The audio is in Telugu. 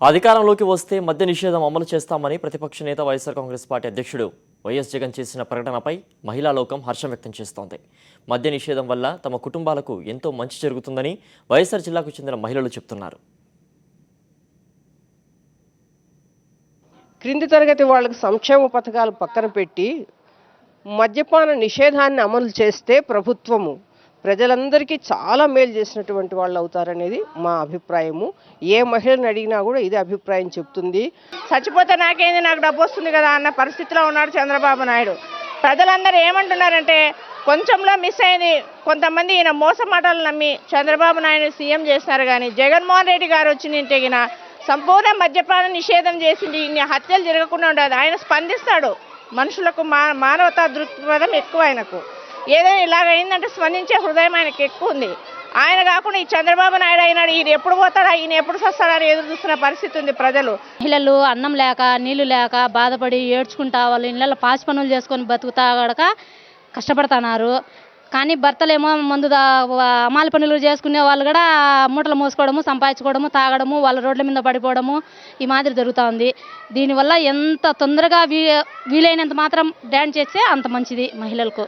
అధికారంలోకి వస్తే మద్య నిషేధం అమలు చేస్తామని ప్రతిపక్ష నేత వైఎస్ఆర్ కాంగ్రెస్ పార్టీ అధ్యక్షుడు వైఎస్ జగన్ చేసిన ప్రకటనపై మహిళా లోకం హర్షం వ్యక్తం చేస్తోంది. మద్య నిషేధం వల్ల తమ కుటుంబాలకు ఎంతో మంచి జరుగుతుందని వైఎస్ఆర్ జిల్లాకు చెందిన మహిళలు చెబుతున్నారు. క్రింది తరగతి వాళ్ళకి సంక్షేమ పథకాలు పక్కన పెట్టి మద్యపాన నిషేధాన్ని అమలు చేస్తే ప్రభుత్వము ప్రజలందరికీ చాలా మేలు చేసినటువంటి వాళ్ళు అవుతారనేది మా అభిప్రాయము. ఏ మహిళని అడిగినా కూడా ఇదే అభిప్రాయం చెప్తుంది. చచ్చిపోతే నాకేంది, నాకు డబ్బు వస్తుంది కదా అన్న పరిస్థితిలో ఉన్నాడు చంద్రబాబు నాయుడు. ప్రజలందరూ ఏమంటున్నారంటే కొంచెంలో మిస్ అయింది. కొంతమంది ఈయన మోస మాటలు నమ్మి చంద్రబాబు నాయుడు సీఎం చేస్తున్నారు. కానీ జగన్మోహన్ రెడ్డి గారు వచ్చిన సంపూర్ణ మద్యపాన నిషేధం చేసింది, ఇన్ని హత్యలు జరగకుండా ఉండదు. ఆయన స్పందిస్తాడు. మనుషులకు మానవతా దృక్పథం ఎక్కువ ఆయనకు. ఏదైనా ఇలాగ అయిందంటే స్పందించే హృదయం ఆయనకు ఎక్కువ ఉంది. ఆయన కాకుండా ఈ చంద్రబాబు నాయుడు అయినాడు, ఈయన ఎప్పుడు పోతాడా, ఈయన ఎప్పుడు వస్తాడని ఎదురు చూస్తున్న పరిస్థితి ఉంది ప్రజలు. మహిళలు అన్నం లేక నీళ్లు లేక బాధపడి ఏడ్చుకుంటా వాళ్ళు ఇళ్ళల్లో పాచి పనులు చేసుకొని బతుకుతా గడక కష్టపడుతున్నారు. కానీ భర్తలేమో మందు అమాలి పనులు చేసుకునే వాళ్ళు కూడా మూటలు మోసుకోవడము, సంపాదించుకోవడము, తాగడము, వాళ్ళ రోడ్ల మీద పడిపోవడము ఈ మాదిరి జరుగుతూ ఉంది. దీనివల్ల ఎంత తొందరగా వీలైనంత మాత్రం డ్యాన్స్ చేస్తే అంత మంచిది మహిళలకు.